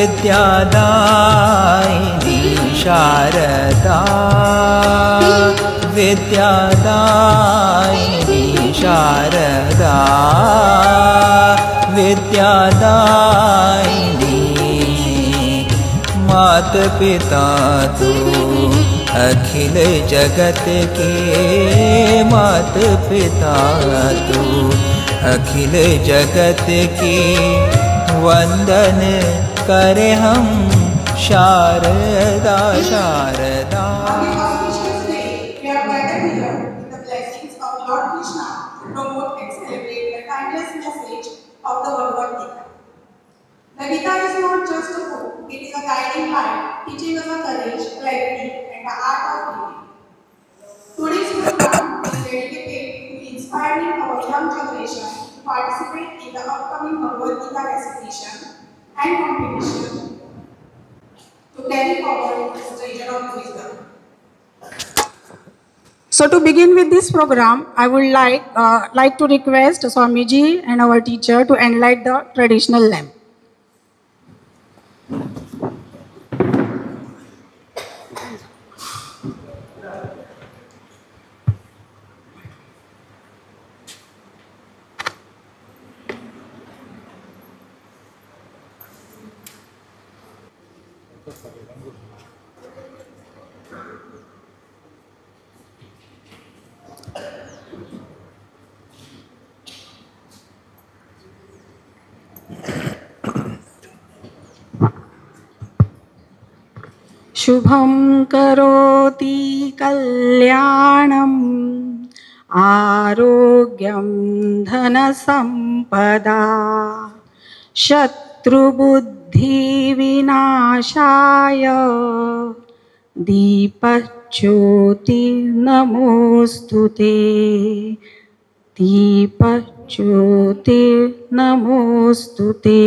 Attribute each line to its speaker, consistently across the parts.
Speaker 1: विद्यादायिनी शारदा विद्यादायिनी शारदा विद्यादायिनी मात पिता तू अखिल जगत के मात पिता तू अखिल जगत की वंदन करे हम Sharda Sharda.
Speaker 2: The Gita is not just a book, it is a guiding light, teaching us the courage, clarity, and the art of living. Today's program is dedicated to inspiring our young generation to participate in the upcoming Bhagavad Gita recitation and competition to carry forward this treasure of wisdom. So to begin with this program, I would like to request Swamiji and our teacher to enlight the traditional lamp. शुभं करोति कल्याणं आरोग्यं धनसंपदा शत्रुबुद्धिविनाशाय दीपज्योति नमोस्तुते दीपज्योति नमोस्तुते।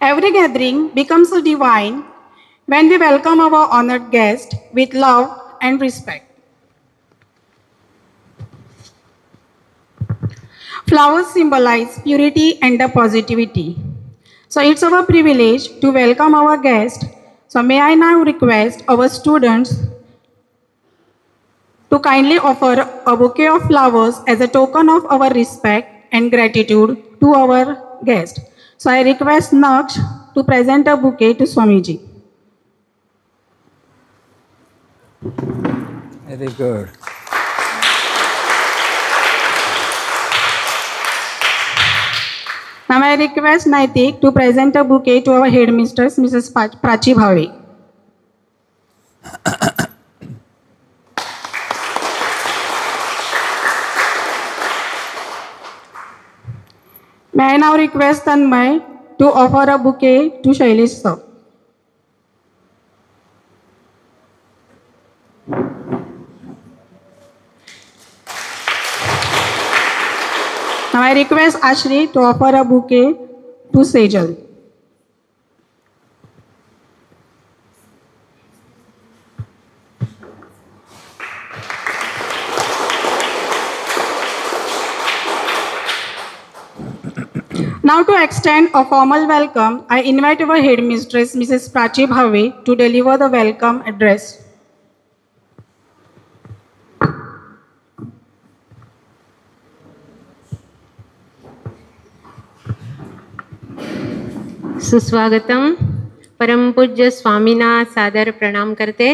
Speaker 2: Every gathering becomes a divine when we welcome our honored guest with love and respect. Flowers symbolize purity and positivity. So it's our privilege to welcome our guest. So may I now request our students to kindly offer a bouquet of flowers as a token of our respect and gratitude to our guest. So I request Naksh to present a bouquet to Swamiji.
Speaker 1: Very good.
Speaker 2: Now I request Naitik to present a bouquet to our headmistress, Mrs. Prachi Bhave. May I now request Tanmay to offer a bouquet to Shailesh sir. Now I request Ashri to offer a bouquet to Sejal. Now to extend a formal welcome, I invite our headmistress, Mrs. Prachi Bhave, to deliver the welcome address.
Speaker 3: सुस्वागतम। परम पूज्य स्वामीना सादर प्रणाम करते।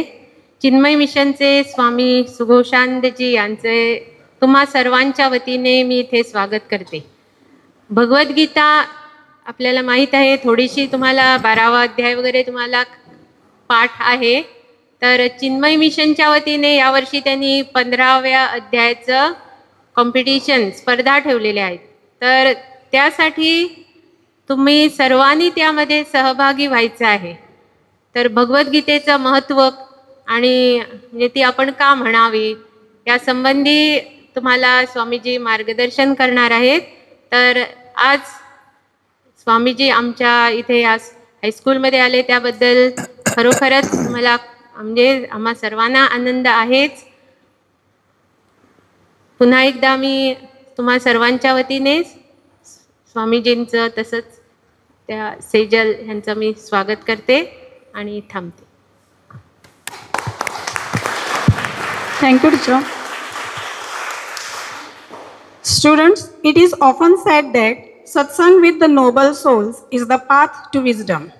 Speaker 3: चिन्मय मिशनचे स्वामी सुघोषानंदजी यांचे तुम्हा सर्वांच्या वतीने मी इथे स्वागत करते. भगवद्गीता आपल्याला माहीत आहे, थोडीशी तुम्हाला 12वा अध्याय वगैरे तुम्हाला पाठ आहे. तर चिन्मय मिशनच्या वतीने यावर्षी त्यांनी 15व्या अध्यायाचं कॉम्पिटिशन स्पर्धा ठेवलेल्या आहेत. तर त्यासाठी तुम्ही सर्वांनी त्यामध्ये सहभागी व्हायचं आहे. तर भगवद्गीतेचं महत्त्व आणि म्हणजे ती आपण का म्हणावी या संबंधी तुम्हाला स्वामीजी मार्गदर्शन करणार आहेत. तर आज स्वामीजी आमच्या इथे आज हायस्कूलमध्ये आले त्याबद्दल खरोखरच मला म्हणजे आम्हा सर्वांना आनंद आहेच. पुन्हा एकदा मी तुम्हा सर्वांच्या वतीने स्वामीजींचं तसंच त्या सेजल यांचं मी स्वागत करते आणि थांबते.
Speaker 2: Thank you, teacher. Students, it is often said that satsang with the noble souls is the path to wisdom.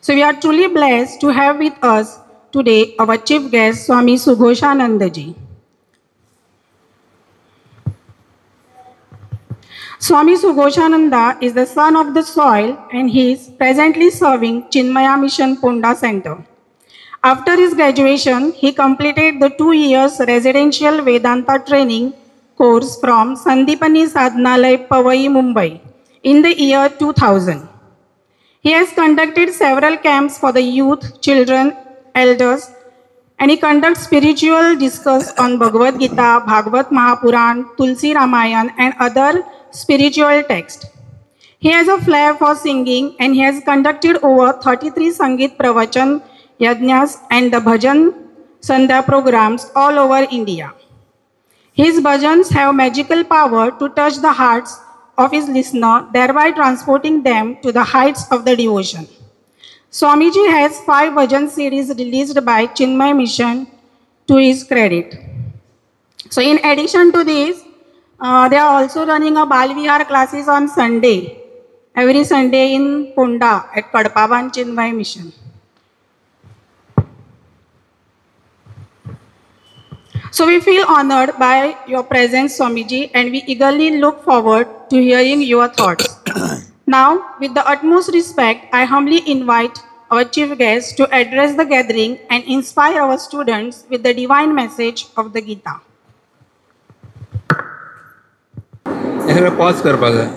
Speaker 2: So we are truly blessed to have with us today our chief guest, Swami Sughoshanandaji. Swami Sughoshananda is the son of the soil and he is presently serving Chinmaya Mission Ponda Center. After his graduation, he completed the 2 years residential Vedanta training course from Sandipani Sadhanalay, Pavai, Mumbai in the year 2000. He has conducted several camps for the youth, children, elders, and he conducts spiritual discourse on Bhagavad Gita, Bhagavad Mahapuran, Tulsi Ramayan, and other spiritual texts. He has a flair for singing and he has conducted over 33 Sangeet Pravachan Yajnas and the Bhajan Sandhya programs all over India. His bhajans have magical power to touch the hearts of his listener, thereby transporting them to the heights of the devotion. Swamiji has 5 bhajan series released by Chinmay Mission to his credit. So in addition to this, they are also running a Bal Vihar classes on Sunday, every Sunday in Ponda at Kadpavan Chinmay Mission. So we feel honored by your presence, Swamiji, and we eagerly look forward to hearing your thoughts. Now, with the utmost respect, I humbly invite our chief guest to address the gathering and inspire our students with the divine message of the Gita.
Speaker 1: हे सगळं pause करपाक जाय.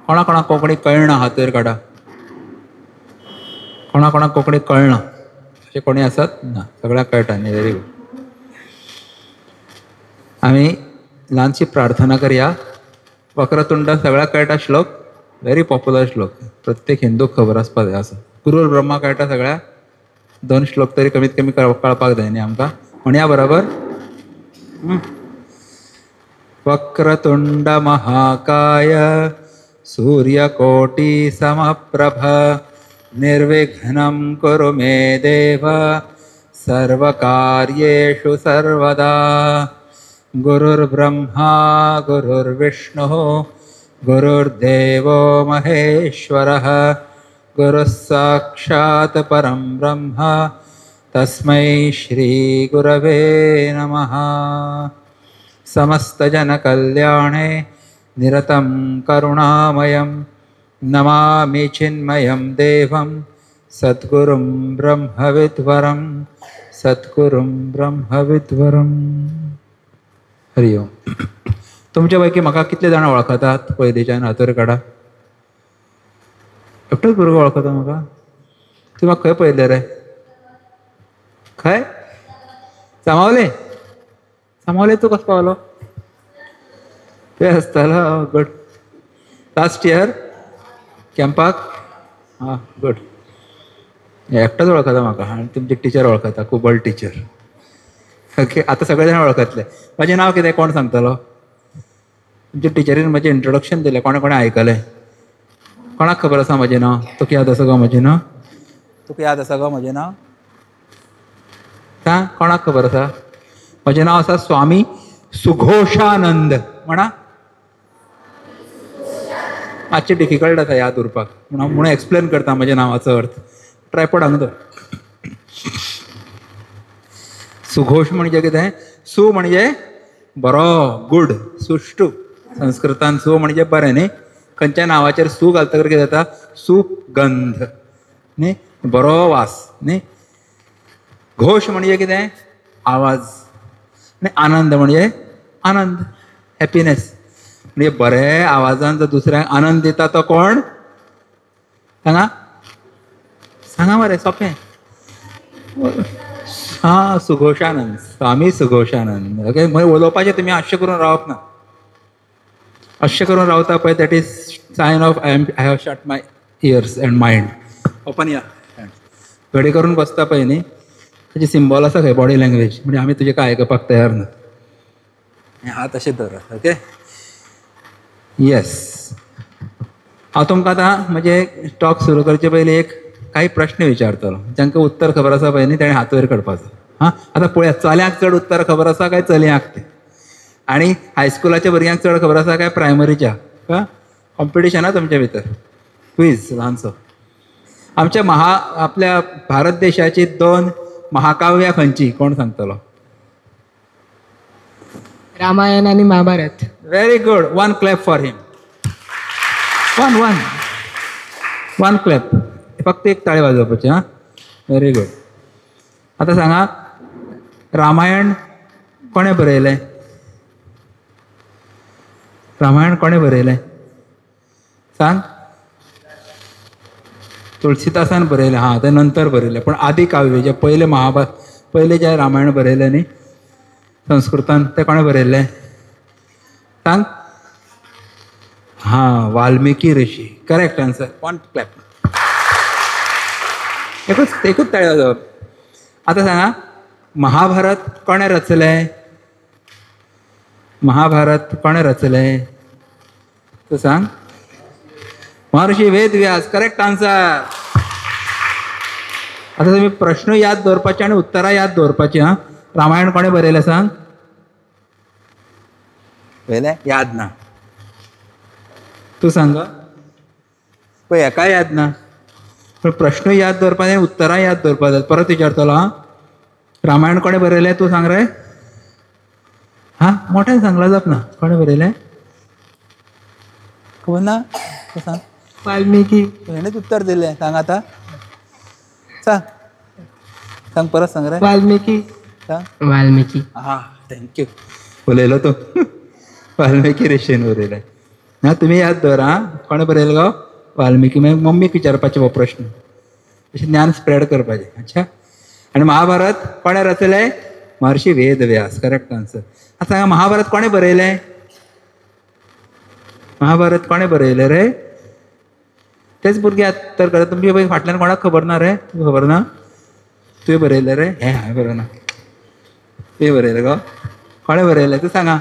Speaker 1: कोणा कोणाक कोंकणी कळना हातेर काडा. कोणा कोणाक कोंकणी कळना अशें कोणी आसात ना, सगळ्यांक कळटा न्ही. Very good. आमी ल्हानशी प्रार्थना करया. वक्रतुंड सगळ्यांक कळटा श्लोक, व्हेरी पॉप्युलर श्लोक, प्रत्येक हिंदूक खबर आसपा जाय असो. गुरुर ब्रह्मा कळटा सगळ्या. 2 श्लोक तरी कमीत कमी कळपाक जाय न्ही आमकां. म्हणया बरोबर. वक्रतुंड महाकाय सूर्यकोटि समप्रभ निर्विघ्नं कुरु मे देव सर्वकार्येषु सर्वदा. गुरुर्ब्रह्मा गुरुर्विष्णुः गुरुर्देवो महेश्वरः गुरुः साक्षात् परं ब्रह्म तस्मै श्री गुरवे नमः. समस्तजनकल्याणे निरतं करुणामयं नमामि चिन्मयं देवं सद्गुरुं ब्रह्मविद्वरं सद्गुरुं ब्रह्मविद्वरं. हरि ओम. तुमच्या पैकी म्हाका कितले जाणां वळखतात पयलींच्यान हातूर काडा. एकटोच भुरगो वळखता म्हाका. तूं म्हाका खंय पळयलें रे? खंय? सामावले? सामावले तूं कसो पावलो? ते आसतालो. गुड. लास्ट इयर कॅम्पाक? हां गुड. एकटोच वळखता म्हाका आनी तुमची टिचर वळखता, कुबल टिचर. ओके. आतां सगळे जाण वळखतले. म्हजें नांव कितें कोण सांगतलो? तुमच्या टिचरीन म्हजें इंट्रोडक्शन दिलें, कोणे कोणे आयकलें. कोणाक खबर आसा म्हजें नांव? तुका याद आसा गो म्हजें नांव? तुका याद आसा गो म्हजें नांव? सांग, कोणाक खबर आसा? म्हजें नांव आसा स्वामी सुघोषानंद. म्हणा. मातशें डिफिकल्ट आसा याद उरपाक, म्हणून एक्सप्लेन करता म्हज्या नांवाचो अर्थ. ट्रायपॉड हांगा दवर. सुघोष म्हणजे कितें? सु म्हणजे बरो, गुड, सुश्टू. संस्कृतान सु म्हणजे बरें न्ही. खंयच्या नांवाचेर सु घालतकर कितें जाता? सुगंध न्ही, बरो वास न्ही. घोष म्हणजे कितें? आवाज. आनी आनंद म्हणजे आनंद, हॅपिनेस. म्हणजे बरे आवाजान जर दुसऱ्यांक आनंद दिता तो कोण? सांगा सांगा मरे, सोंपें. हा, सुघोशानंद, स्वामी सुघोशानंद. ओके, उलोवपाचें तुमी अशें करून रावप ना. अशें करून रावता पळय, that is sign of I have shut my ears and mind. Open या घडी करून बसता पळय न्ही, ताची सिंबॉल आसा खंय? Body language. म्हणजे आमी तुजें काय आयकपाक तयार ना. हात तशें दवर. Okay, yes. हांव तुमकां आतां म्हणजे टॉक सुरू करचे पयलीं एक काही प्रश्न विचारतलो. जांकां उत्तर खबर आसा पळय न्ही, ताणें हात वयर करपाचो. हां, आतां पळया, चल्यांक चड उत्तर खबर आसा काय चलयांक तें? आनी हायस्कुलाच्या भुरग्यांक चड खबर आसा काय प्रायमरीच्या? कॉम्पिटिशन आहा तुमच्या भितर, क्विज ल्हानसो. आपल्या भारत देशाची 2 महाकाव्यां खंयची? कोण सांगतलो?
Speaker 4: रामायण आणि Mahabharata.
Speaker 1: Very good. 1 clap for him. 1 clap. फक्त एक ताळी वाजोवपाची. हां, व्हेरी गुड. आता सांगा, रामायण कोणें बरयलें? रामायण कोणें बरयलें? सांग. तुळशीदासान बरयलें. हां, तें नंतर बरयलें. पण आदी काव्य जे पयलें जें रामायण बरयलें न्ही संस्कृतान, तें कोणें बरयल्लें? सांग. हां, Valmiki Rishi. Correct answer. 1 clap. एकूच ताळी वाजोवप. आता सांगा, महाभारत कोणें रचलें? महाभारत कोणें रचलें? तूं सांग. महर्षी वेदव्यास. Correct answer. आता तुम्ही प्रश्न याद दवरपाचे आणि उत्तरां याद दवरपाची. हां, रामायण कोणें बरयलें सांग? पयलें याद ना. तूं सांग. पळय, हेका याद ना. पण प्रश्न याद दवरपाचे, उत्तरां याद दवरपा जाय. परत विचारतलो. हां, रामायण कोणें बरयलें? तूं सांग रे. हां, मोठ्यान सांगला जाप ना. कोणें बरयलें? खबर ना. तूं सांग.
Speaker 4: वाल्मिकी.
Speaker 1: हेणेच उत्तर दिलें. सांग आता. सांग परत सांग रे.
Speaker 4: वाल्मिकी.
Speaker 1: सांग.
Speaker 4: वाल्मिकी.
Speaker 1: हां, थँक्यू. उलयलो तूं. वाल्मिकी ऋषीन बरयलें. हां, तुमी याद दवरा. हां, कोणें बरयलें गो? वाल्मिकी. मागीर मम्मीक विचारपाचें हो प्रश्न. अशें ज्ञान स्प्रेड करपाचें. अच्छा. आनी महाभारत कोणें रचलें? महर्षी वेदव्यास. Correct answer. आतां सांगा, महाभारत कोणें बरयलें? महाभारत कोणें बरयलें रे? तेच भुरगे उत्तर करता. तुमचे पळय फाटल्यान कोणाक खबर ना रे? तुका खबर ना? तुवें बरयलें रे? हें हांवें बरोवं ना. तुवें बरयलें गो? कोणें बरयलें? तूं सांगा.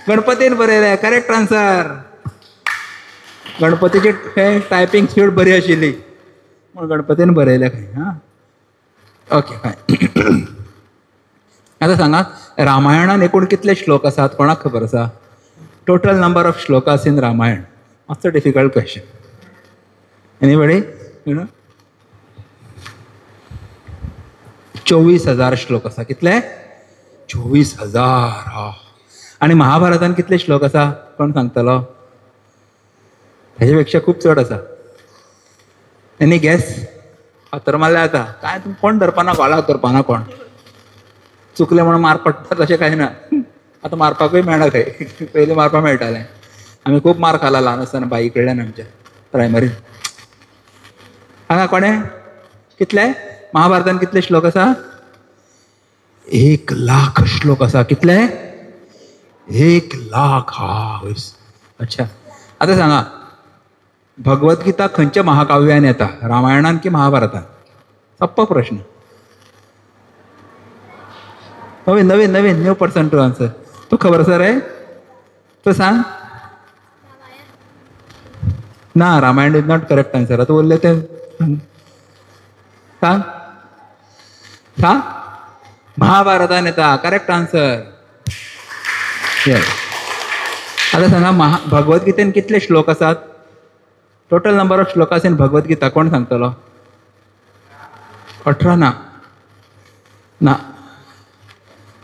Speaker 1: गणपतीन बरयलें. Correct answer. गणपतीची टायपिंग स्पीड बरी आशिल्ली म्हूण गणपतीन बरयलें खंय. हां, ओके, फायन. आतां सांगा, रामायणान एकूण कितले श्लोक आसात? कोणाक खबर आसा? Total number of shlokas in Ramayana. मातसो डिफिकल्ट क्वेश्चन. एनीबडी? 24,000 श्लोक आसा. कितले? 24,000. हा. आनी महाभारतान कितले श्लोक आसा? कोण सांगतलो? हेजे पेक्षा खूब चड आसा. Any gas? फातर मारले आता. काय तुम कोण धरपाना? घोलाक धरपाना कोण? चुकले म्हणून मार पडटा तशें कांय ना. आतां मारपाकूय मेळना खंय. पयलीं मारपाक मेळटालें. आमी खूब मार खाला ल्हान आसतना बाई कडल्यान आमच्या प्रायमरीन. हांगा कोणें? कितले? महाभारतान कितले श्लोक आसा? 1,00,000 श्लोक आसा. कितले? 1,00,000. हा, अच्छा. आतां सांगा, भगवद्गीता खंयच्या महाकाव्यान येता? रामायणान की महाभारतान? सोप्पो प्रश्न. नवीन न्यू पर्सन टू आन्सर. तू खबर आसा रे? तू सांग. ना, Ramayana is not correct answer. आता उरलें तें सांग. सांग. महाभारतान येता. Correct answer. येस. आता सांगा, भगवद्गीतेन कितले श्लोक आसात? Total number of shlokas in Bhagavadgita कोण सांगतलो? 18 ना.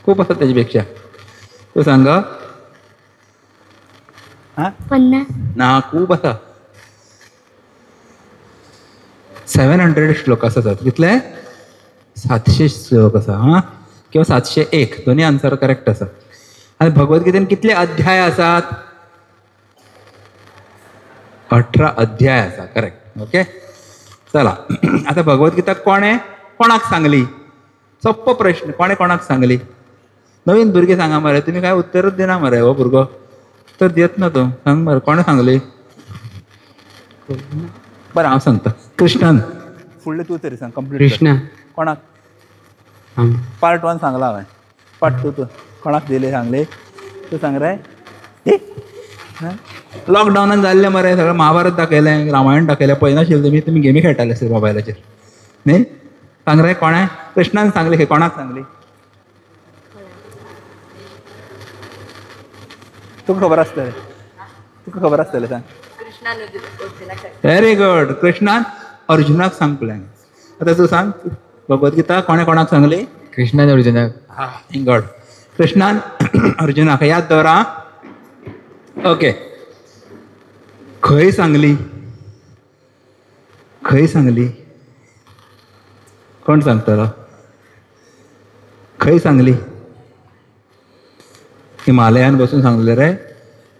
Speaker 1: खूप आसा त्याच्यापेक्षा. तू सांग. हा
Speaker 5: 50.
Speaker 1: ना खूप आसा. 700 श्लोक आसात. कितले? 700 श्लोक आसा. हा किंवा 701 दोन्ही आन्सर करेक्ट आसा. आणि भगवद्गीतेन कितले अध्याय आसात? 18 अध्याय आसा. करेक्ट. ओके चला. आता भगवद्गीता कोणाक सांगली? सोप्पो प्रश्न. कोणाक सांगली? नवीन भुरगे सांगा मरे. तुम्ही काय उत्तरच दिना मरे. हो भुरगो उत्तर देत ना तो. सांग मरे कोणे सांगली? बरं हांव सांगता. कृष्णान. फुडले तू तरी सांग. कंप्लीट
Speaker 4: कृष्णा.
Speaker 1: कोणाक?
Speaker 4: हांव.
Speaker 1: पार्ट 1 सांगला हांवें. पार्ट 2 तू कोणाक दिले सांगले? तू सांग रे. लॉकडावनान जाल्ले मरे सगळं महाभारत दाखयलें, रामायण दाखयलें. पळयनाशिल्ले तुम्ही गेमी खेळटाले आसले मोबायलाचेर न्ही. सांग रे कोणे? कृष्णान सांगली खंय? कोणाक सांगली? तुका खबर आसतलें. तुका खबर आसतलें सांग. Very good. कृष्णान अर्जुनाक सांगलें. आता तू सांग भगवद्गीता कोणाक सांगली?
Speaker 4: कृष्णान अर्जुनाक.
Speaker 1: हा गॉड. कृष्णान अर्जुनाक याद दवरा. ओके. खंय सांगली? खंय सांगली? कोण सांगतलो? खंय सांगली? हिमालयान बसून सांगले रे.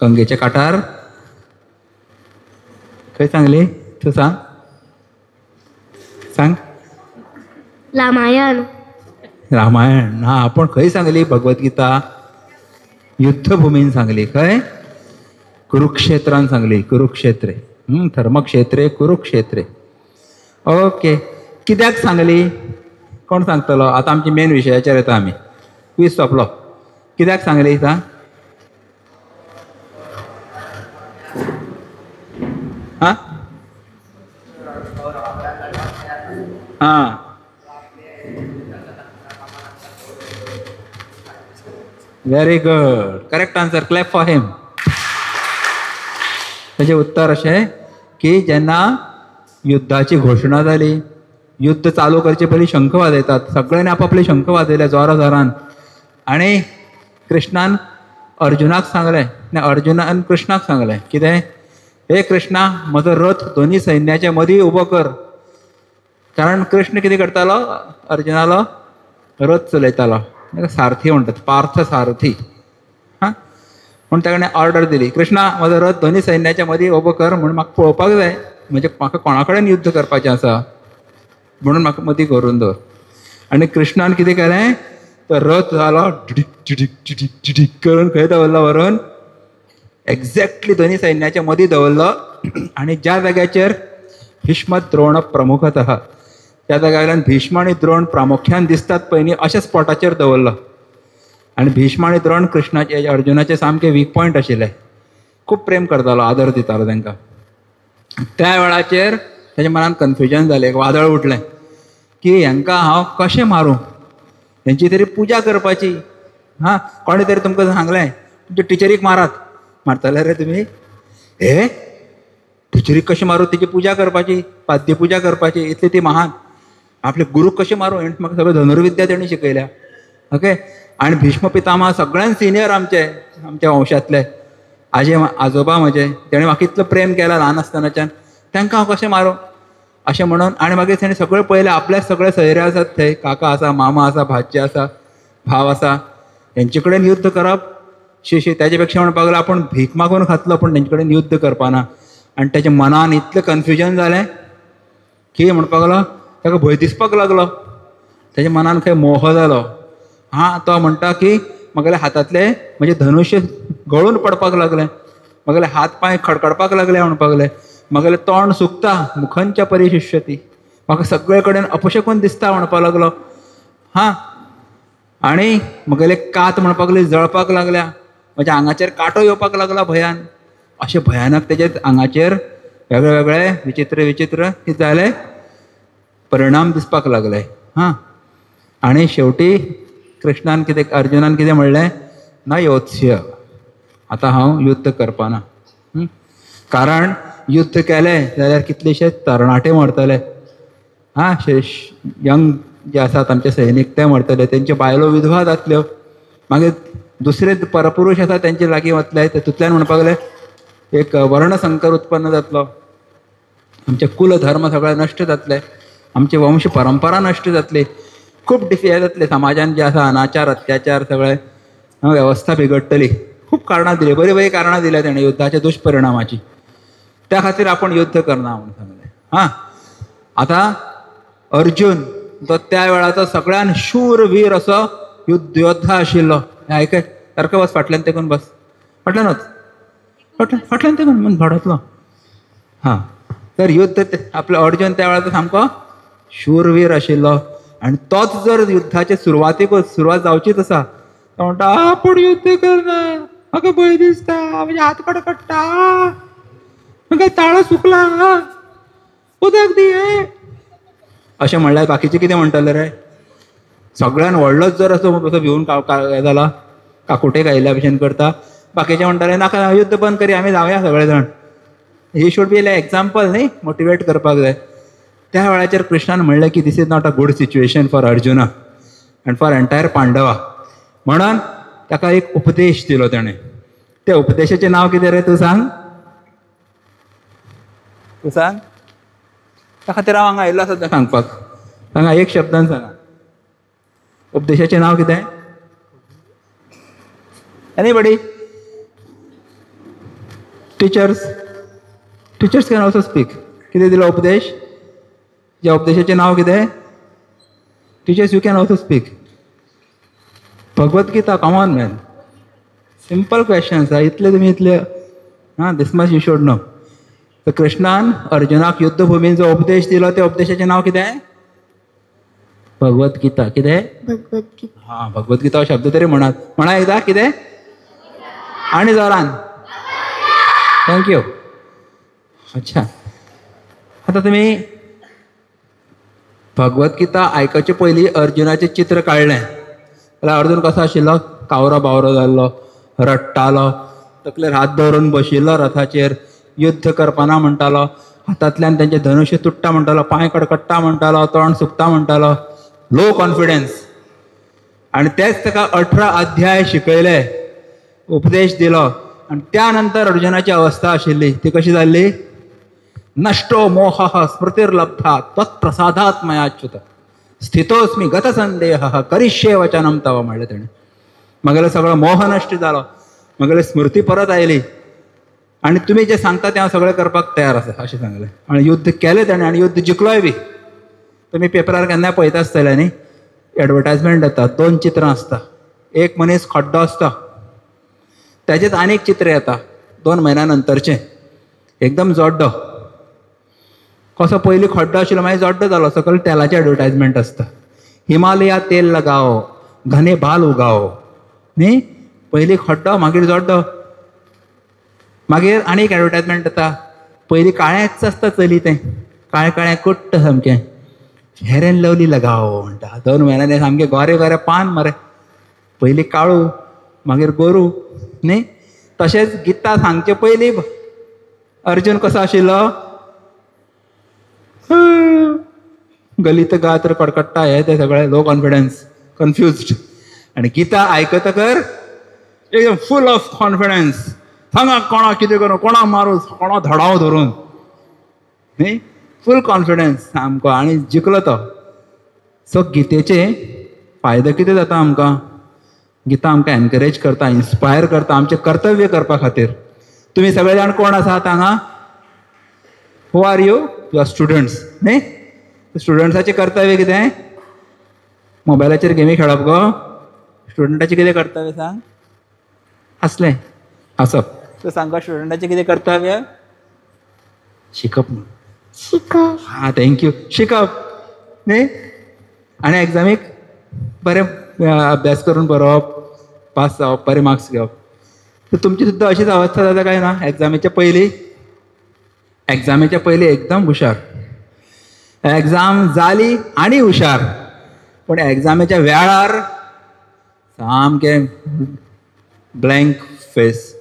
Speaker 1: गंगेच्या काठार. खंय सांगली? तू सांग. सांग.
Speaker 5: रामायण.
Speaker 1: रामायण. हा आपण खंय सांगली भगवद्गीता? युद्धभूमीन सांगली. खंय? कुरुक्षेत्रान सांगली. कुरुक्षेत्रे. धर्मक्षेत्रे कुरुक्षेत्रे. ओके. कित्याक सांगली? कोण सांगतलो? आता आमची मेन विशयाचेर येता आमी. क्विज सोंपलो. कित्याक सांगली सांग. हा हा very good. Correct answer. Clap for him. त्याचे उत्तर अशें की जेन्ना युद्धाची घोशणा जाली, युद्ध चालू करचे पयलीं शंख वाजयतात. सगळ्यांनी आपापले शंख वाजयले जोरा जोरान. आनी कृष्णान अर्जुनाक सांगलें, अर्जुनान कृष्णाक सांगलें कितें? हे कृष्णा म्हजो रथ दोन्ही सैन्याच्या मदीं उबो कर. कारण कृष्ण कितें करतालो? अर्जुनालो रथ चलयतालो. ताका सारथी म्हणटात. पार्थ सारथी. हां म्हूण ताणें ऑर्डर दिली. कृष्णा म्हजो रथ दोन्ही सैन्याच्या मदीं उबो कर म्हूण म्हाका पळोवपाक जाय. म्हणजे म्हाका कोणा कडेन युद्ध करपाचें आसा म्हणून म्हाका मदीं करून दवर. आनी कृष्णान कितें केलें? तो रथ जालो टिडीक टिडीक टिडीक टिडीक करून खंय दवरलो व्हरून? एक्झॅक्टली दोन्ही सैन्याच्या मदीं दवरलो. आनी ज्या जाग्याचेर भीष्म द्रोण प्रमुखतः, त्या जाग्यावयल्यान भीष्म आनी द्रोण प्रामुख्यान दिसतात पळय न्ही, अशा स्पॉटाचेर दवरलो. आनी भीष्म आनी द्रोण कृष्णाचे अर्जुनाचे सामके वीक पॉयंट आशिल्ले. खूब प्रेम करतालो, आदर दितालो तांकां. त्या वेळाचेर ताच्या मनान कन्फ्युजन जालें, एक वादळ उठलें की हांकां हांव कशें मारूं? हेंची तरी पुजा करपाची. हां कोणें तरी तुमकां सांगलें तुमच्या टिचरीक मारात. मारतले रे तुमी? हे टिचरीक कशें मारूं? तेची पुजा करपाची, पाद्य पुजा करपाची. इतली ती महान. आपले गुरूक कशें मारूं? हें म्हाका सगळें धनुर्विद्या तेणी शिकयल्या. ओके. आनी भीष्म पितामह सगळ्यान सिनियर आमच्या वंशांतले. आजोबा म्हजे, तेणें म्हाका इतलो प्रेम केला ल्हान आसतनाच्यान. तांकां हांव कशें मारूं? अशें म्हणून आनी मागीर ताणें सगळें पयलें आपल्याच सगळे सयरे आसात थंय. काका आसा, मामा आसा, भाचे आसा, भाव आसा. तेंचे कडेन युद्ध करप शी त्याच्या पेक्षा म्हणपाक लागलो आपूण भीक मागून खातलो पूण तेंचे कडेन युद्ध करपाना. आनी तेच्या मनान इतलें कन्फ्युजन जालें की म्हणपाक लागलो ताका भंय दिसपाक लागलो. तेच्या मनान खंय मोह जालो. हां तो म्हणटा की म्हगेले हातांतले म्हणजे धनुश्य गळून पडपाक लागलें. म्हगेले हात पांय खडखडपाक लागले म्हणपाक लागलें. म्हगेलें तोंड सुकता मुखंच्या परिशिष्यती. म्हाका सगळे कडेन अपशकून दिसता म्हणपाक लागलो. हां आनी म्हगेले कात म्हणपाक लागली जळपाक लागल्या. म्हज्या आंगाचेर कांटो येवपाक लागला भयान. अशें भयानक तेजे आंगाचेर वेगळे वेगळे विचित्र विचित्र कितें जालें परिणाम दिसपाक लागले. हां आनी शेवटी कृष्णान कितें अर्जुनान कितें म्हणलें? न योत्स्य. आतां हांव युद्ध करपाना. कारण युद्ध केलें जाल्यार कितलेशेच तरणाटे मरतले. हां यंग जे आसात आमचे सैनीक ते मरतले. तेंच्यो बायलो विधवा जातल्यो. मागीर दुसरे परपुरुश आसा तेंचे लागीं वतले तेतूंतल्यान म्हणपाक लागले एक वर्णसंकर उत्पन्न जातलो, आमचे कुल धर्म सगळे नश्ट जातले, आमचे वंश परंपरा नश्ट जातली, खूब हे जातले समाजान जे आसा अनाचार अत्याचार सगळे वेवस्था बिगडटली. खूब कारणां दिली, बरी बरी कारणां दिल्या तेणें युद्धाच्या दुश्परिणामाची. त्या खातीर आपण युद्ध करना म्हणून सांगलें. हां, आतां अर्जुन तो त्या वेळाचो सगळ्यान शूरवीर असो योद्धा आशिल्लो. हें आयकय, सारको बस, फाटल्यान तेकून बस, फाटल्यान वच, फाटल्यान तेकून म्हण भडतलो. हां, तर युद्ध आपलो अर्जुन त्या वेळाचो सामको शूरवीर आशिल्लो. आनी तोच जर युद्धाचे सुरवात जावचीच आसा तो म्हणटा आपूण युद्ध करना, म्हाका भंय दिसता, म्हजे हात कडकडटा, म्हाका ताळो सुकला, उदक दी अशें म्हणल्यार बाकीचे कितें म्हणटले रे? सगळ्यान व्हडलोच जर असो भिवून हें जाला, काकुटेक आयिल्ल्या भशेन करता, बाकीचे म्हणटाले नाका युद्ध बंद करी, आमी जावया सगळे जाण. ही शूड बी एक्झाम्पल न्ही, मोटिवेट करपाक जाय. त्या वेळाचेर कृष्णान म्हणलें की this is not a good situation for Arjuna and for entire Pandava. म्हणून ताका एक उपदेश दिलो तेणें. त्या उपदेशाचें नांव कितें रे? तूं सांग, तूं सांग. त्या खातीर हांव हांगा आयिल्लो सद्दां सांगपाक. सांगा, एक शब्दान सांगा, उपदेशाचें नांव कितें? Anybody? Teachers can also speak. कितें दिलो उपदेश? ज्या उपदेशाचें नांव कितें? Teachers you can also speak. Bhagavad Gita, common man, simple questions. इतले तुमी इतले हां, this much you should know. तर कृष्णान अर्जुनाक युद्ध भुमीन जो उपदेश दिलो त्या उपदेशाचें नांव कितें? भगवत गीता. कितें?
Speaker 5: भगवत गीता.
Speaker 1: हां, भगवत गीता हो शब्द तरी म्हणात. म्हणा एकदा, कितें? आनी जोरान. थँक्यू. अच्छा, आतां तुमी भगवत गीता आयकचे पयलीं अर्जुनाचें चित्र काडलें जाल्यार अर्जून कसो आशिल्लो? कावरो बावरो जाल्लो, रडटालो, तकलेर हात दवरून बशिल्लो रथाचेर, युद्ध करपाना म्हणटालो, हातांतल्यान तेंचे धनुश्य तुट्टा म्हणटालो, पांय कडकडटा म्हणटालो, तोंड सुकता म्हणटालो, लो कॉन्फिडन्स. आनी तेच ताका 18 अध्याय शिकयले, उपदेश दिलो. आनी त्या नंतर अर्जुनाची अवस्था आशिल्ली ती कशी जाल्ली? नष्टो मोहः स्मृतिर्लब्धा त्वत्प्रसादात् मयाच्युत स्थितोस्मी गतसंदेहः करिष्ये वचनं तव म्हणलें तेणें. म्हगेलो सगळो मोह नश्ट जालो, म्हगेली स्मृती परत आयली आनी तुमी जें सांगता तें हांव सगळें करपाक तयार आसा अशें सांगलें. आनी युद्ध केलें ताणें आनी युद्ध जिखलोय बी. तुमी पेपरार केन्नाय पळयता आसतले न्ही, एडवर्टायजमेंट येता, 2 चित्रां आसता. एक मनीस खड्डो आसता, ताजेच आनीक चित्र येता 2 म्हयन्या नंतरचें, एकदम जोड्डो. कसो पयलीं खड्डो आशिल्लो मागीर जोड्डो जालो, सकयल तेलाचें एडवर्टायजमेंट आसता. हिमालया तेल लगाओ, घने बाल उगाओ. न्ही, पयलीं खड्डो मागीर जोड्डो. मागीर आनीक एडवर्टायजमेंट येता, पयलीं काळेंच आसता चली तें, काळें काळें कुट्ट सामकें, फेर एंड लवली लगाओ म्हणटा. 2 म्हयन्यांनी सामकें गोरे गोरे पान मरे. पयलीं काळू मागीर गोरू. न्ही, तशेंच गीता सांगचे पयलीं अर्जून कसो आशिल्लो? गलीत गात्र कडकडटा, हे ते सगळे लो कॉन्फिडन्स, कन्फ्युज्ड. आनी गीता आयकतकर एकदम फूल ऑफ कॉन्फिडन्स. सांगा कोणा कितें करूं, कोणा मारूं, कोणा धडाव धरून. न्ही, फूल कॉन्फिडन्स सामको. आनी जिखलो तो. सो गीतेचे फायदो कितें जाता आमकां? गीता आमकां एनकरेज करता, इन्स्पायर करता आमचें कर्तव्य करपा खातीर. तुमी सगळे जाण कोण आसात हांगा? Who are you? You are students. न्ही, स्टुडंट्साचें कर्तव्य कितें? मोबायलाचेर गेमी खेळप गो. स्टुडंटाचें कितें कर्तव्य सांग? असलें आसप. तूं सांगो स्टुडंटाचें कितें कर्तव्य? शिकप म्हणून.
Speaker 5: शिकप.
Speaker 1: हां, थँक्यू. शिकप. न्ही, आनी एग्जामीक बरें अभ्यास करून बरोवप, पास जावप, बरे मार्क्स घेवप. तर तुमची सुद्दां अशीच अवस्था जाता काय ना? एग्जामीच्या पयलीं एकदम हुशार, एग्जाम जाली आनी हुशार, पूण एग्जामीच्या वेळार सामकें ब्लँक फेस,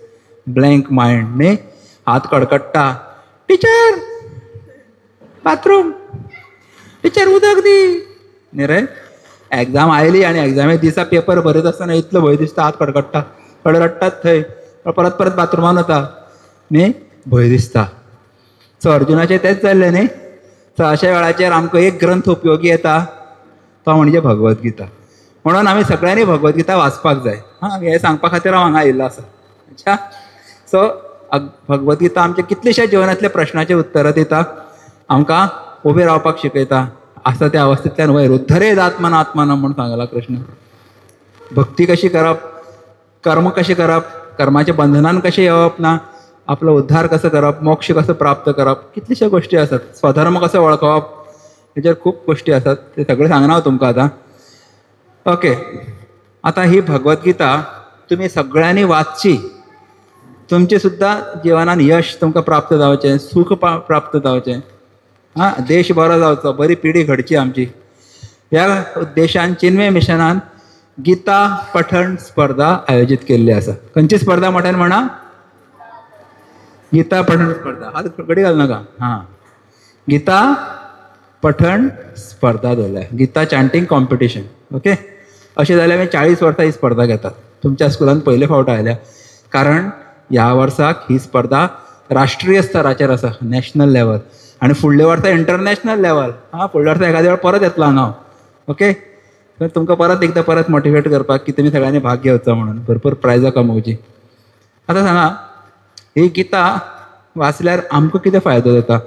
Speaker 1: ब्लँक मायंड. न्ही, हात कडकडटा, टिचर बाथरूम, टिचर उदक दी. न्ही रे, एग्जाम आयली आणि एग्जामे दिसा पेपर भरत आसतना इतलो भंय दिसता, हात कडकडटा, कडकडटात थंय, परत परत बाथरुमान वता न्ही, भंय दिसता. सो अर्जुनाचें तेच जाल्लें न्ही. सो अशा वेळाचेर आमकां एक ग्रंथ उपयोगी येता, तो म्हणजे भगवद्गीता. म्हणून आमी सगळ्यांनी भगवद्गीता वाचपाक जाय. हां, हे सांगपा खातीर हांव हांगा आयिल्लो आसा. अच्छा, सो भगवद्गीता आमच्या कितलेशा जिवनांतल्या प्रश्नाचे उत्तरां दिता, आमकां उबे रावपाक शिकयता. आसा त्या अवस्थेंतल्यान वयर उद्धरेद आत्मनात्मानं म्हणून सांगला कृष्ण. भक्ती कशी करप, कर्म कशें करप, कर्माच्या बंधनान कशें येवप ना, आपलो उद्धार कसो करप, मोक्ष कसो प्राप्त करप, कितलेशा गोश्टी आसात. स्वधर्म कसो वळखप, हेचेर खूब गोश्टी आसात. ते सगळे सांगना हांव तुमकां आतां. ओके, आता ही भगवद्गीता तुम्ही सगळ्यांनी वाचची. तुमचे सुद्धा जिवनान यश तुमकां प्राप्त जावचें, सुख प्राप्त जावचें, हां, देश बरो जावचो, बरी पिढी घडची आमची. ह्या उद्देशान चिन्मय मिशनान गीता पठण स्पर्धा आयोजीत केल्ली आसा. खंयची स्पर्धा मोठ्यान म्हणा? गीता पठण स्पर्धा. हात घडी घाल नाका. हां, गीता पठण स्पर्धा दवरल्या, गीता चॅन्टिंग कॉम्पिटिशन. ओके, अशें जाल्यार आमी 40 वर्सां ही स्पर्धा घेतात. तुमच्या स्कुलान पयले फावट आयल्या, कारण ह्या वर्साक ही स्पर्धा राष्ट्रीय स्तराचेर आसा, नॅशनल लेवल, आनी फुडल्या वर्सा इंटरनॅशनल लेवल. हां, फुडल्या वर्सा एखाद्या वेळ परत येतलो हांगा. ओके, तर तुमकां परत एकदां परत मोटिवेट करपाक की तुमी सगळ्यांनी भाग घेवचो म्हणून, भरपूर प्रायजां कमोवची. आतां सांगा, ही गीता वाचल्यार आमकां कितें फायदो जाता?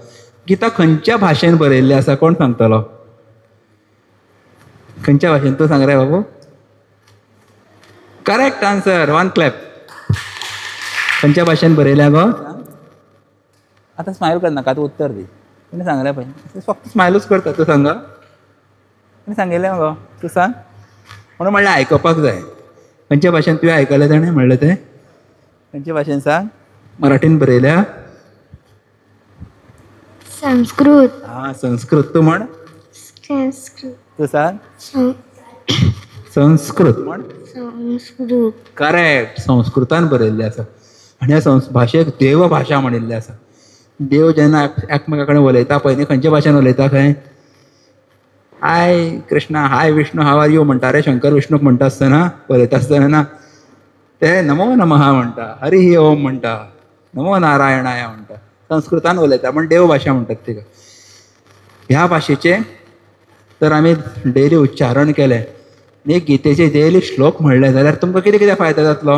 Speaker 1: गीता खंयच्या भाशेन बरयल्ली आसा, कोण सांगतलो? खंयच्या भाशेन? तूं सांग रे बाबू. Correct answer, 1 clap. खंयच्या भाशेन बरयल्या गो? आता स्मायल कर नाका, तूं उत्तर दी. तुमी सांगल्या पळय, फक्त स्मायलूच करता. तूं सांगा. तुमी सांगिल्लें गो, तूं सांग. म्हणून म्हणलें आयकपाक जाय. खंयच्या भाशेन तुवें आयकलें ताणें म्हणलें तें? खंयच्या भाशेन सांग? मराठीन बरयल्या?
Speaker 5: संस्कृत.
Speaker 1: हां, संस्कृत. तूं म्हण.
Speaker 5: संस्कृत.
Speaker 1: तूं सांग.
Speaker 5: सं-
Speaker 1: संस्कृत म्हण.
Speaker 5: संस्कृत.
Speaker 1: करेक्ट, संस्कृतान बरयल्लें आसा. आनी ह्या भाशेक देव भाशा म्हणिल्ली आसा. देव जेन्ना एकमेका कडेन उलयता पळय न्ही, खंयच्या भाशेन उलयता खंय? हाय कृष्णा, हाय विष्णू, हाव आर यू म्हणटा रे शंकर विष्णूक म्हणटा आसतना, उलयता आसतना ते नमो नमः म्हणटा, हरी ओम म्हणटा, नमो नारायणाय म्हणटा. संस्कृतान उलयता, पण देव भाशा म्हणटात तिका. ह्या भाशेचे तर आमी डेली उच्चारण केलें न्ही, गीतेचे डेली श्लोक म्हणले जाल्यार तुमकां कितें कितें फायदो जातलो?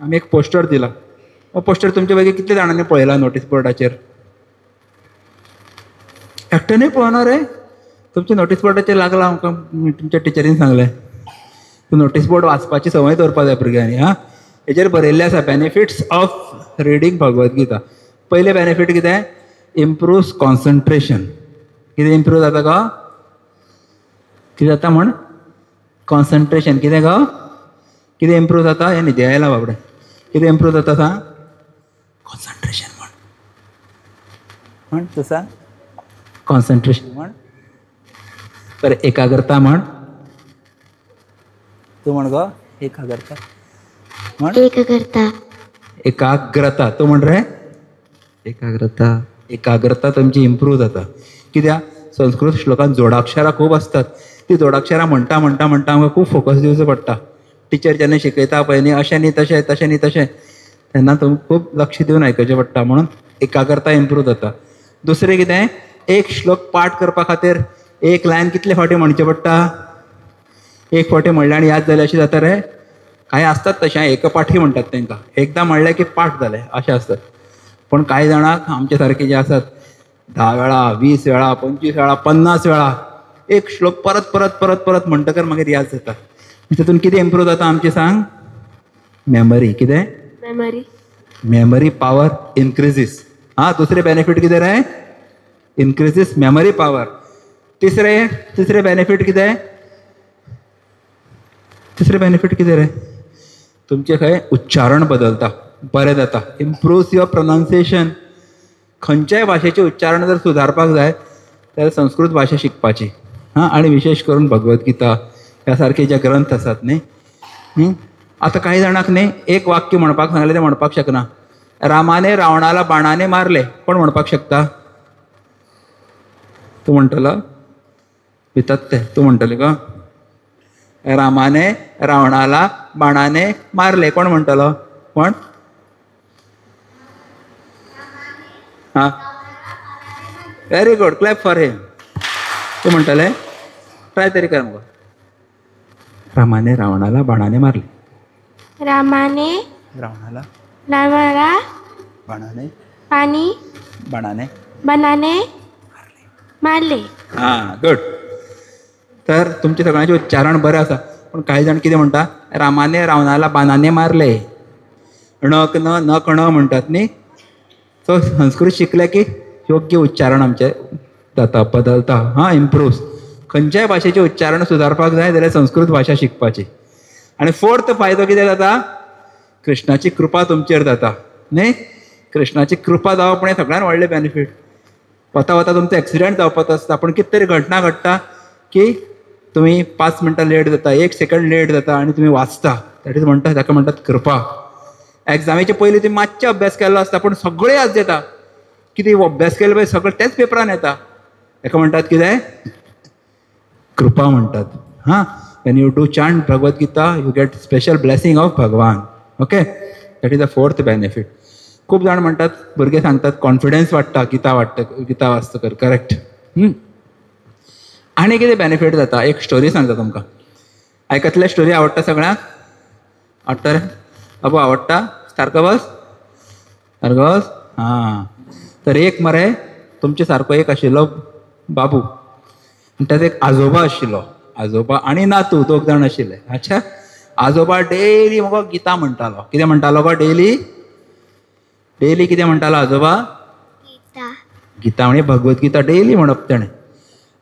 Speaker 1: आमी एक पोस्टर दिला. हो पोस्टर तुमचे पैकी कितले जाणांनी पळयला नोटीस बोर्डाचेर? एकट्यानूय पळोवना रे? तुमच्या नोटीस बोर्डाचेर लागला. आमकां तुमच्या टिचरीन सांगलें तूं नोटीस बोर्ड वाचपाची संवय दवरपा जाय भुरग्यांनी. हां, हेचेर बरयल्लें आसा बेनिफिट्स ऑफ रिडींग भगवद्गीता. पयलें बेनिफीट कितें? Improves concentration. कितें इम्प्रूव जाता गो? कितें जाता म्हण? कॉन्सन्ट्रेशन. कितें गो? कितें इम्प्रूव जाता? हे न्ही आयला बाबडे. कितें इम्प्रूव जाता सांग? कॉन्सन्ट्रेशन म्हण. म्हण तूं सांग. कॉन्सन्ट्रेशन म्हण. बरें, एकाग्रता म्हण. तूं म्हण गो. एकाग्रता म्हण.
Speaker 5: एककर्ता.
Speaker 1: एकाग्रता. तूं म्हण रे. एकाग्रता. एकाग्रता तुमची इम्प्रूव जाता. कित्याक? संस्कृत श्लोकांत जोडाक्षरां खूब आसतात. ती जोडाक्षरां म्हणटा म्हणटा म्हणटा आमकां खूब फोकस दिवचो पडटा. टिचर जेन्ना शिकयता पळय न्ही, अशें न्ही तशें, तशें न्ही तशें, तेन्ना तुमकां खूब लक्ष दिवन आयकचें पडटा. म्हणून एकाग्रता इम्प्रूव जाता. दुसरें कितें? एक श्लोक पाठ करपा खातीर एक लायन कितले फावटी म्हणचें पडटा? एक फावटी म्हणलें आनी याद जालें अशें जाता रे? कांय आसतात तशें, एकपाठी म्हणटात तांकां. एकदां म्हणलें की पाठ जालें अशें आसतात. पण कांय जाणांक आमचे सारके जे आसात 10 वेळा, 20 वेळा, 25 वेळा, 50 वेळा एक श्लोक परत परत परत परत म्हणटकर मागीर याद जाता. तितून कितें इम्प्रूव जाता आमचें सांग? मेमरी. कितें?
Speaker 5: मेमरी.
Speaker 1: Memory power increases. हां, दुसरें बेनिफीट कितें रे? Increases memory power. तिसरें बेनिफीट कितें? तिसरें बेनिफीट कितें रे? तुमचें खंय उच्चारण बदलता, बरें जाता. Improves your pronunciation. खंयच्याय भाशेचें उच्चारण जर सुदारपाक जाय जाल्यार संस्कृत भाशा शिकपाची. हां, आनी विशेश करून भगवद्गीता ह्या सारके जे ग्रंथ आसात न्ही. आतां कांय जाणांक न्ही एक वाक्य म्हणपाक सांगलें तें म्हणपाक शकना. रामाने रावणाला बाणाने मारले, कोण म्हणपाक शकता? तूं म्हणटलो? भितात ते तूं म्हणटलें का? रामाने रावणाला बाणाने मारले. कोण म्हणटलो? कोण? हा, व्हेरी गुड, क्लॅप फॉर हिम. तू म्हणटले? ट्राय तरी कर मग. रामाने रावणाला बाणाने मारले.
Speaker 5: रामाने
Speaker 1: रावणाला
Speaker 5: रावणाला
Speaker 1: बाणाने
Speaker 5: पाणी
Speaker 1: बाणाने
Speaker 5: बनाने मारले.
Speaker 1: हा, गुड. तर तुमचे सगळ्यांचे उच्चारण बरें आसा, पण काही जण कितें म्हणटा? रामाने रावणाला बाणाने मारले. णक न नक ण म्हणटात न्ही. सो संस्कृत शिकले की योग्य उच्चारण आमचे जाता, बदलता. हा, इम्प्रूव्ह. खंयच्याय भाशेचें उच्चारण सुदारपाक जाय जाल्यार संस्कृत भाशा शिकपाची. आणि फोर्थ फायदो कितें जाता? कृष्णाची कृपा तुमचेर जाता न्ही. कृष्णाची कृपा जावप हें सगळ्यान व्हडलें बेनिफीट. वता वता तुमचो एक्सिडेंट जावपाचो आसता, पण कितें तरी घटना घडटा की तुम्ही 5 मिनटां लेट जाता, 1 सेकंड लेट जाता आनी तुमी वाचता. दॅट इज म्हणटा, ताका म्हणटात कृपा. एग्जामीचे पयलीं तुमी मातशें अभ्यास केल्लो आसता, पण सगळें याद जाता. कितें अभ्यास केलो पळय सगळें तेच पेपरान येता. ताका म्हणटात कितें? कृपा म्हणटात. हां, when you do chant Bhagavad Gita you get special blessing of Bhagwan. Okay, that is the fourth benefit. खूब जाण म्हणटात, भुरगे सांगतात कॉन्फिडन्स वाडटा गीता वाचतकर. करेक्ट. आनी कितें बेनिफीट जाता? एक स्टोरी सांगता तुमकां. आयकतले? स्टोरी आवडटा सगळ्यांक? आवडटा रे? बाबू आवडटा? सारको बस, सारको बस. हां, तर एक मरे तुमचे सारको एक आशिल्लो बाबू. त्यात एक आजोबा आशिल्लो. आजोबा आणि नातू 2 जाण आशिल्ले. अच्छा, आजोबा डेली म्हाका गीता म्हणटालो. कितें म्हणटालो गो? डेली कितें म्हणटालो आजोबा?
Speaker 5: गीता.
Speaker 1: गीता म्हणजे भगवत गीता डेली म्हणप ताणें.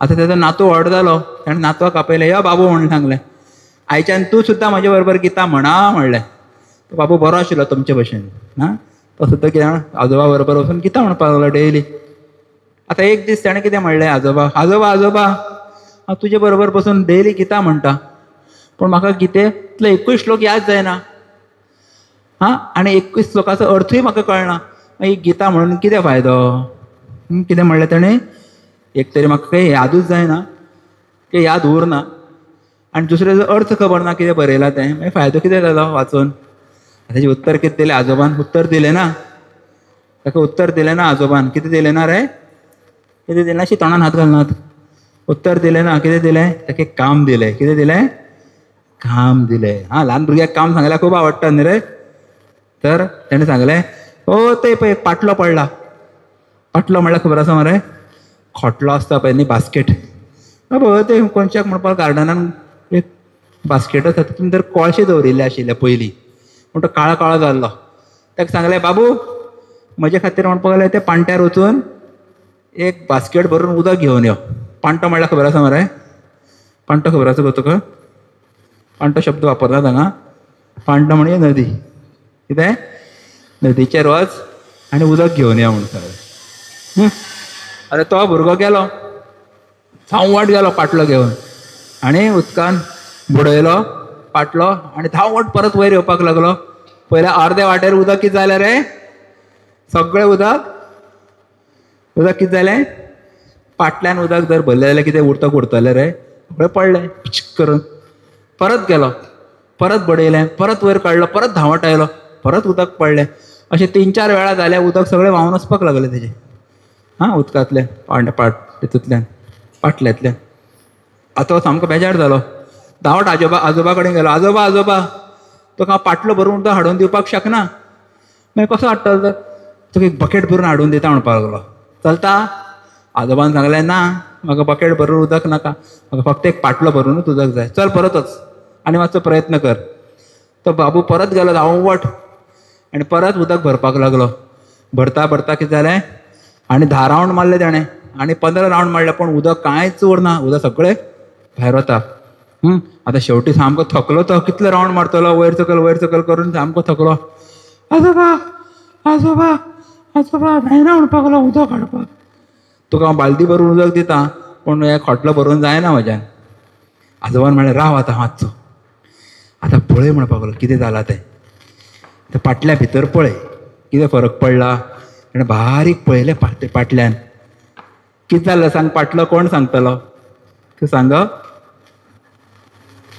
Speaker 1: आतां तेजो नातू व्हड जालो. ताणें नातवाक आपयलें, यो बाबू म्हणून सांगलें, आयच्यान तूं सुद्दां म्हजे बरोबर गीता म्हणा म्हणलें. तो बाबू बरो आशिल्लो तुमचे भशेन. हां, तो सुद्दां कितें आजोबा बरोबर वचून गीता म्हणपाक लागलो डेली. आतां एक दीस ताणें कितें म्हणलें? आजोबा हांव तुजे बरोबर बसून डेली गीता म्हणटा, पूण म्हाका गितेंतलो 21 श्लोक याद जायना. हां, आनी 21 श्लोकाचो अर्थूय म्हाका कळना. मागीर गीता म्हणून कितें फायदो? कितें म्हणलें ताणें? एक तरी म्हाका काही यादूच जायना, काही याद उरना, आनी दुसरें अर्थ खबर ना कितें बरयलां तें. मागीर फायदो कितें जालो वाचून? ताजें उत्तर कितें दिलें आजोबान? उत्तर दिलें ना. ताका उत्तर दिलें ना आजोबान. कितें दिलें ना रे? कितें दिलें? अशी तोंडान हात घालनात. उत्तर दिलें ना. कितें दिलें? ताका एक काम दिलें. कितें दिलें? काम दिलें. हां, ल्हान भुरग्याक काम सांगल्यार खूब आवडटा न्ही रे. तर ताणें सांगलें, ओ ते पळय पाटलो पडला. पाटलो म्हणल्यार खबर आसा मरे? खोटलो आसता पळय न्ही, बास्केट. बाबा ते कोणच्याक म्हणपाक गार्डनान एक बास्केट आसा, तितून तर कोळशे दवरिल्ले आशिल्ले पयलीं, पूण तो काळो काळो जाल्लो. ताका सांगलें, बाबू म्हजे खातीर म्हणपाक लागलें ते पांट्यार वचून एक बास्केट भरून उदक घेवन यो. पांटो म्हणल्यार खबर आसा मरे? पांटो खबर आसा गो तुका? पांटो शब्द वापरतात हांगा. पांटो म्हणजे नदी. कितें? नदीचेर वच आनी उदक घेवन यो म्हणून सांगलें. आतां तो भुरगो गेलो, धांवट गेलो पाटलो घेवन, आनी उदकान बुडयलो पाटलो आनी धांवट परत वयर येवपाक लागलो. पयल्या अर्द्या वाटेर उदक कितें जालें रे? सगळें उदक कितें जालें? पाटल्यान उदक जर भरलें जाल्यार कितें उरतलें रे? सगळें पडलें पिचक करून. परत गेलो, परत बडयलें, परत वयर काडलो, परत धांवट आयलो, परत उदक पडलें. अशें 3-4 वेळा जालें. उदक सगळें व्हांवन वचपाक लागलें तेजें. हां, उदकांतल्यान हितूंतल्यान पाटल्यांतल्यान. आतां तो सामको बेजार जालो. धांवट आजोबा कडेन गेलो. आजोबा तुका हांव पाटलो भरून उदक हाडून दिवपाक शकना. मागीर कसो हाडटलो तर? तुका एक बकेट भरून हाडून दिता म्हणपाक लागलो. चलता? आजोबान सांगलें, ना म्हाका बकेट भरून उदक नाका, म्हाका फक्त एक पाटलो भरूनच उदक जाय. चल परत वच आनी मातसो प्रयत्न कर. तो बाबू परत गेलो धांवट आनी परत उदक भरपाक लागलो. भरता कितें जालें? आनी 10 रावंड मारले ताणें, आनी 15 रावंड मारले, पण उदक कांयच उरना. उदक सगळें भायर वता. आतां शेवटी सामको थकलो तो. कितले रावंड मारतलो? वयर सकयल करून सामको थकलो. आजोबा जायना म्हणपाक लागलो उदक हाडपाक. तुका हांव बालदी भरून उदक दिता, पूण हे खोटलो भरून जायना म्हज्यान. आजोबान म्हणलें, राव आतां मातसो. आतां पळय म्हणपाक लागलो कितें जालां तें. त्या पाटल्या भितर पळय कितें फरक पडला. ताणें बारीक पळयलें पाटल्यान. कितें जालें सांग? पाटलो कोण सांगतलो? तूं सांग.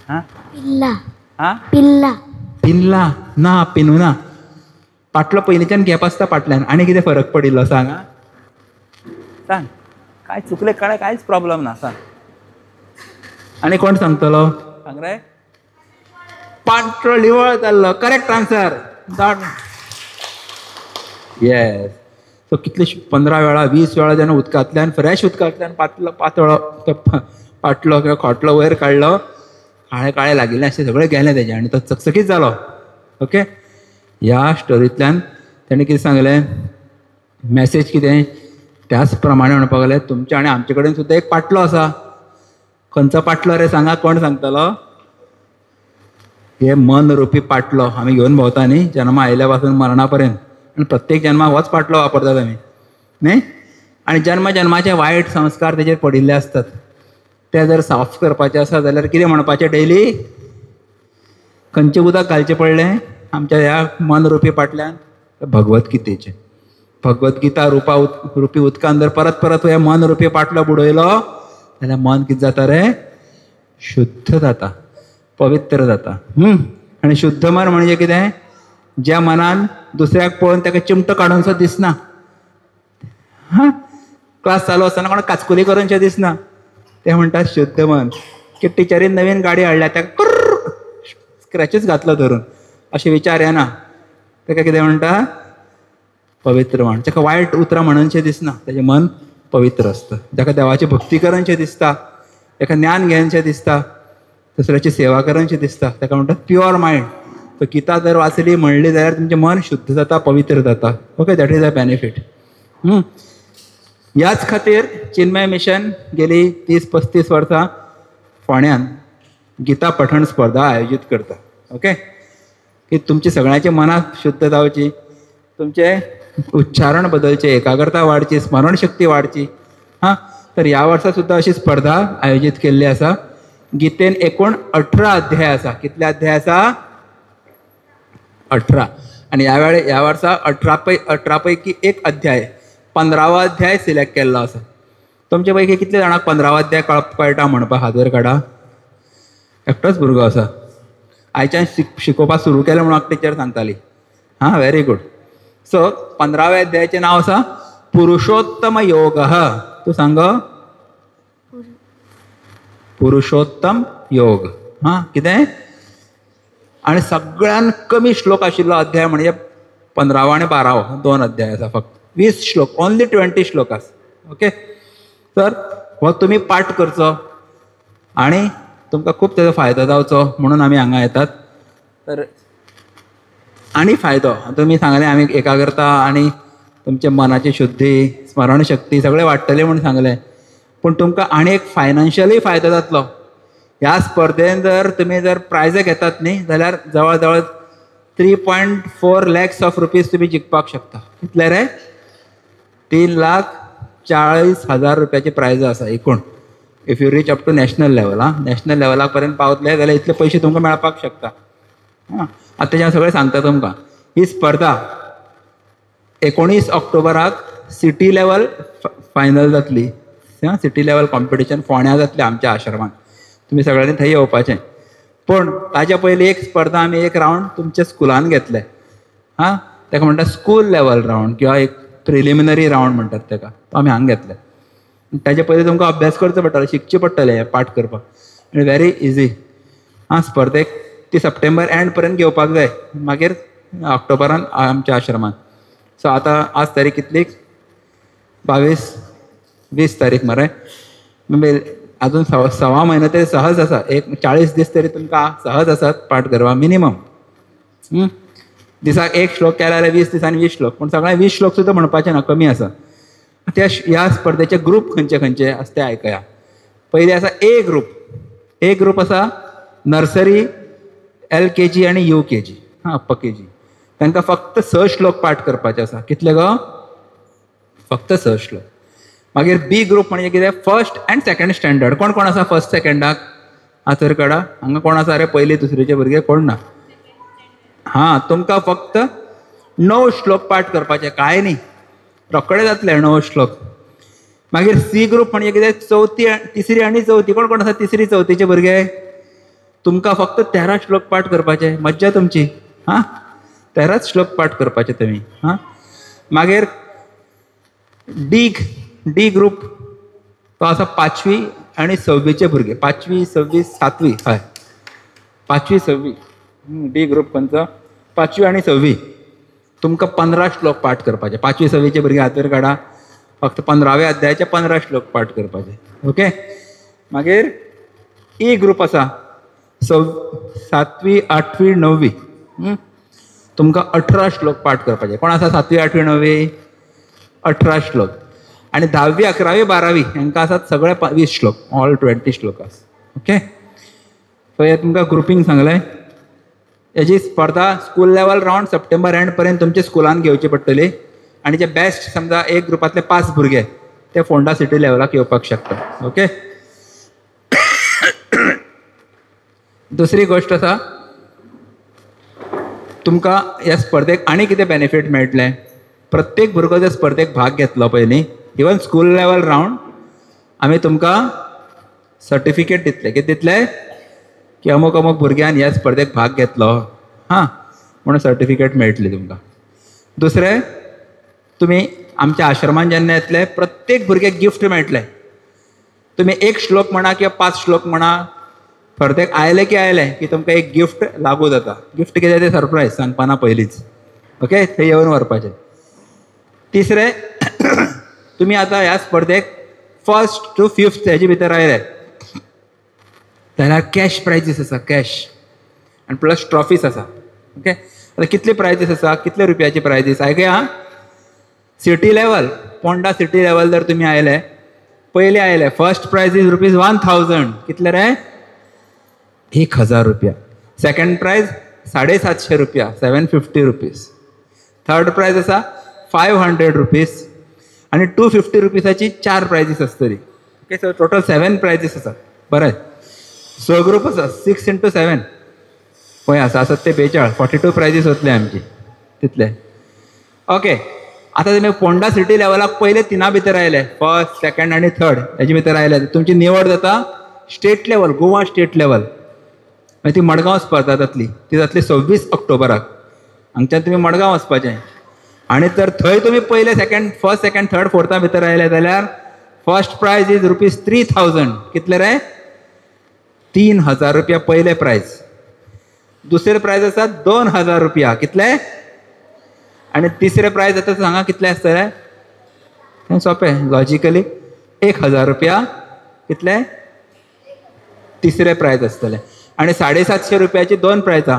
Speaker 1: हां,
Speaker 5: पिल्ला
Speaker 1: हा
Speaker 5: पिल्ला
Speaker 1: पिनला ना पिनू ना. पाटलो पयलींच्यान गॅप आसता फाटल्यान आनी कितें फरक पडिल्लो सांग आं? सांग काय चुकलें कळ्ळें कांयच प्रॉब्लेम ना सांग. आनी कोण सांगतलो सांग रे. पांढरो निवळ जाल्लो करेक्ट आन्सर. येस. सो कितले 15 वेळा 20 वेळा जेन्ना उदकांतल्यान फ्रेश उदकांतल्यान पातळ पाटलो किंवा खोटलो वयर काडलो काळे काळे लागिल्ले अशें सगळें गेलें तेजें आनी तो चकचकीत जालो. ओके. ह्या स्टोरींतल्यान तेणें कितें सांगलें मॅसेज कितें त्याच प्रमाणे म्हणपाक लागलें तुमचे आनी आमचे कडेन सुद्दां एक पाटलो आसा. खंयचो पाटलो रे सांगा कोण सांगतलो? हे मन रुपी पाटलो आमी घेवन भोंवता न्ही जन्मा आयल्या पासून मरणा पर्यंत आनी प्रत्येक जन्माक होच पाटलो वापरतात आमी न्ही. आनी जन्माचे वायट संस्कार तेजेर पडिल्ले आसतात. ते जर साफ करपाचे आसा जाल्यार कितें म्हणपाचें डेली? खंयचें उदक घालचें पडलें आमच्या ह्या मन रुपी पाटल्यान? भगवतगीतेचें. भगवतगीता रुपी उदकान जर परत परत हे मन रुपी पाटलो बुडयलो जाल्यार मन कितें जाता रे? शुद्ध जाता, पवित्र जाता. आनी शुद्ध मन म्हणजे कितें? ज्या मनान दुसऱ्याक पळोवन ताका चिमटो काडूनसो दिसना. हा क्लास चालू आसतना कोणाक काचकुली करूनशें दिसना. ते म्हणटात शुद्ध मन. की टिचरीन नवीन गाडी हाडल्या ताका स्क्रॅचीस घातलो धरून अशे विचार येना. ताका कितें म्हणटा? पवित्र मन. ताका वायट उतरां म्हणूनशें दिसना. तेजें मन पवित्र आसता. ताका देवाची भक्ती करूनशें दिसता, ताका ज्ञान घेवनशें दिसता, दुसऱ्याची सेवा करूनशें दिसता. ताका म्हणटात प्युअर मायंड. तो गीता जर वाचली म्हणली जाल्यार तुमचें मन शुद्ध जाता, पवित्र जाता. Okay. That is a benefit. ह्याच खातीर चिन्मय मिशन गेली 30-35 वर्सां फोंड्यान गीता पठण स्पर्धा आयोजीत करता. ओके. की तुमची सगळ्यांची मनां शुद्ध जावची, तुमचे उच्चारण बदलचे, एकाग्रता वाडची, स्मरणशक्ती वाडची. हां तर ह्या वर्सा सुद्दां अशी स्पर्धा आयोजीत केल्ली आसा. गीतेन एकूण 18 अध्याय आसा. कितले अध्याय आसा? 18. आनी ह्या वर्सा 18 पैकी एक अध्याय 15वा अध्याय सिलेक्ट केल्लो आसा. तुमचे पैकी कितले जाणांक 15वा अध्याय कळटा म्हणपाक हात वयर काडा. एकटोच भुरगो आसा. आयच्यान शिकोवपाक सुरू केलें म्हणून म्हाका टिचर सांगताली. हां व्हेरी गुड. सो 15व्या अध्यायाचें नांव आसा पुरुषोत्तम योग. तूं सांग. पुरुषोत्तम योग. हां कितें? आनी सगळ्यान कमी श्लोक आशिल्लो अध्याय म्हणजे 15वा आनी 12वा 2 अध्याय आसा. फक्त 20 श्लोक. ओन्ली 20 श्लोकास. ओके. तर हो तुमी पाठ करचो आनी तुमकां खूब तेजो फायदो जावचो म्हणून आमी हांगा येतात. तर आनी फायदो तुमी सांगलें आमी एकाग्रता आनी तुमचे मनाची शुद्धी, स्मरणशक्ती सगळें वाडटलें म्हणून सांगलें. पूण तुमकां आनी एक फायनान्शियली फायदो जातलो. ह्या स्पर्धेन जर तुमी जर प्रायज घेतात न्ही जाल्यार जवळ जवळ 3.4 lakhs of rupees तुमी जिखपाक शकता. कितले रे? 3,40,000 रुपयाची प्रायज आसा एकूण. If you reach up to national level. National लेवला पर्यंत पावतले जाल्यार इतले पयशे तुमकां मेळपाक शकता. आतां तेजें सगळें सांगता तुमकां. ही स्पर्धा 19 ऑक्टोबराक सिटी लेवल फायनल जातली. सिटी लेवल कॉम्पिटिशन फोंड्या जातलें आमच्या आश्रमांत. तुमी सगळ्यांनी थंय येवपाचें. पूण ताच्या पयलीं एक स्पर्धा आमी एक रावंड तुमच्या स्कुलान घेतले. हां ताका म्हणटात स्कूल लेवल रावंड किंवा एक प्रिलिमिनरी रावंड म्हणटात ताका. तो आमी हांगा घेतले. ताचे पयलीं तुमकां अभ्यास करचो पडटलो, शिकचें पडटलें हें पाठ करपाक. आनी व्हेरी इजी. स्पर्धेक ती सप्टेंबर एंड पर्यंत घेवपाक जाय. मागीर ऑक्टोबरान आमच्या आश्रमांत. सो आतां आज तारीख कितली? 22-20 तारीख मरे. अजून 6 म्हयने तरी सहज आसा. एक 40 दीस तरी तुमकां सहज आसात पाठ करपाक मिनिमम. दिसाक एक श्लोक केला जाल्यार 20 दिसांनी 20 श्लोक. पूण सगळें 20 श्लोक सुद्दां म्हणपाचें ना, कमी आसा. ह्या स्पर्धेचे ग्रूप खंयचे खंयचे आसा ते आयकया. पयलीं आसा ए ग्रूप. ए ग्रूप आसा नर्सरी, LKG आनी UKG. Upper KG. तांकां फक्त 6 श्लोक पाठ करपाचे आसा. कितले गो? फक्त 6 श्लोक. मागीर बी ग्रूप म्हणजे कितें? First and second standard. कोण कोण आसा फर्स्ट सेकंडाक? हात वयर काडा. हांगा कोण आसा रे पयली दुसरेचे भुरगे? कोण ना. हां तुमकां फक्त 9 श्लोक पाठ करपाचे. कांय न्ही, रोखडे जातले 9 श्लोक. मागीर सी ग्रूप म्हणजे कितें? तिसरी आनी चवथी. कोण कोण आसा तिसरी चवथीचे भुरगे? तुमकां फक्त 13 श्लोक पाठ करपाचे. मज्जा तुमची. हां 13 श्लोक पाठ करपाचे तुमी. हां मागीर डी ग्रुप तो आसा 5वी आनी 6वीचे भुरगे. 5वी 6वी 7वी हय 5वी 6वी डी ग्रुप खंयचो 5वी आनी 6वी. तुमकां 15 श्लोक पाठ करपाचे. 5वी 6वीचे भुरगे हातीर काडा. फक्त 15व्या अध्यायाचे 15 श्लोक पाठ करपाचे. ओके. मागीर ई ग्रुप आसा 7वी 8वी 9वी. तुमकां 18 श्लोक पाठ करपाचे. कोण आसा 7वी 8वी 9वी 18 श्लोक. आणि 10वी 11वी 12वी हांकां आसात सगळे 20 श्लोक. ऑल 20 श्लोकास. ओके. सो हे तुमकां ग्रुपींग सांगलें. हेची स्पर्धा school level round September end पर्यंत तुमच्या स्कुलान घेवची पडटली. आणि जे बेस्ट समजा एक ग्रुपांतले 5 भुरगे ते फोंडा सिटी लेवलाक येवपाक शकता. ओके. दुसरी गोष्ट आसा तुमकां ह्या स्पर्धेक आनी कितें बेनिफीट मेळटलें. प्रत्येक भुरगो जर स्पर्धेक भाग घेतलो पयलीं इवन स्कूल लेवल रावंड आमी तुमकां सर्टिफिकेट दितले. कितें दितले की अमूक अमूक भुरग्यान ह्या स्पर्धेक भाग घेतलो हां म्हणून सर्टिफिकेट मेळटली तुमकां. दुसरें तुमी आमच्या आश्रमान जेन्ना येतले प्रत्येक भुरग्याक गिफ्ट मेळटले. तुमी 1 श्लोक म्हणा किंवा 5 श्लोक म्हणा स्पर्धेक आयले की तुमकां एक गिफ्ट लागू जाता. गिफ्ट कितें तें सरप्रायज सांगपाना पयलींच. ओके. थंय येवन व्हरपाचें. तिसरें तुमी आतां ह्या स्पर्धेक 1st to 5th हेजे भितर आयले जाल्यार कॅश प्रायजीस आसा. कॅश आनी प्लस ट्रॉफीज आसा. ओके. आतां कितले प्रायजीस आसा कितले रुपयाची प्रायजीस आयकया. City level Ponda city level जर तुमी आयले पयले आयले फर्स्ट प्रायज इज ₹1000. कितले रे 1000 रुपया. Second prize ₹750 750 rupees. Third prize आसा ₹500 आणि ₹250ची 4 प्रायजीस आसतली. ओके. सो टोटल 7 प्रायजीस आसा. बरें. स ग्रुप आसा 6 into 7 पळय आसा आसत ते 42 42 प्रायजीस वतले आमची तितले. ओके. आतां तुमी पोंडा सिटी लेवलाक पयले 3 भितर आयले फर्स्ट सेकंड आनी थर्ड हेजे भितर आयले तुमची निवड जाता state level Goa state level. मागीर ती मडगांव स्पर्धा जातली. ती जातली 26 ऑक्टोबराक. हांगच्यान तुमी मडगांव वचपाचें. आणि तर थंय तुमी पयले फर्स्ट सेकंड थर्ड फोर्था भितर आयले जाल्यार फर्स्ट प्रायज इज ₹3000. कितले रे 3000 रुपया पयले प्रायज. दुसरे प्रायज आसा 2000 रुपया. कितले आणि तिसरे प्रायज आतां सांगा कितले आसतले. हें सोंपें लॉजिकली 1000 रुपया. कितले तिसरे प्रायज आसतले. आणि 750 रुपयाची 2 प्रायजां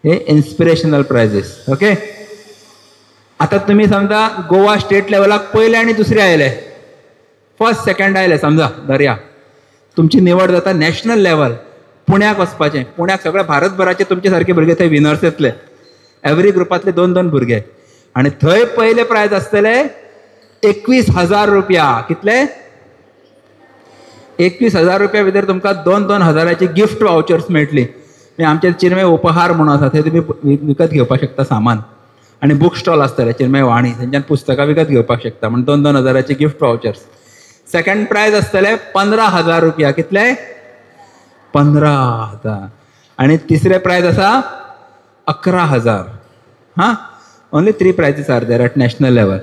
Speaker 1: हे इन्स्पिरेशनल प्रायजीस. ओके. आता तुम्ही समजा गोवा स्टेट लेवलाक पयले आनी दुसरे आयले फर्स्ट सेकंड आयले समजा धरया तुमची निवड जाता नॅशनल लेवल पुण्याक वचपाचें. पुण्याक सगळे भारतभराचे तुमचे सारके भुरगे थंय विनर्स येतले. एवरी ग्रुपांतले 2-2 भुरगे. आणि थंय पयले प्रायज आसतले 21,000 रुपया. कितले 21,000 रुपया भितर तुमकां 2-2 हजाराची गिफ्ट वाउचर्स मेळटली. आमचे चिरमे उपहार म्हणून आसा थंय तुमी विकत घेवपाक शकता सामान. आणि बुक स्टॉल आसतले चिरमे वाणी थंयच्यान पुस्तकां विकत घेवपाक शकता म्हणून 2-2 हजाराची गिफ्ट वाउचर्स. सेकंड प्रायज आसतले 15,000 रुपया. कितले 15,000. आणि तिसरे प्रायज आसा 11,000. हां only 3 prizes are there at national level.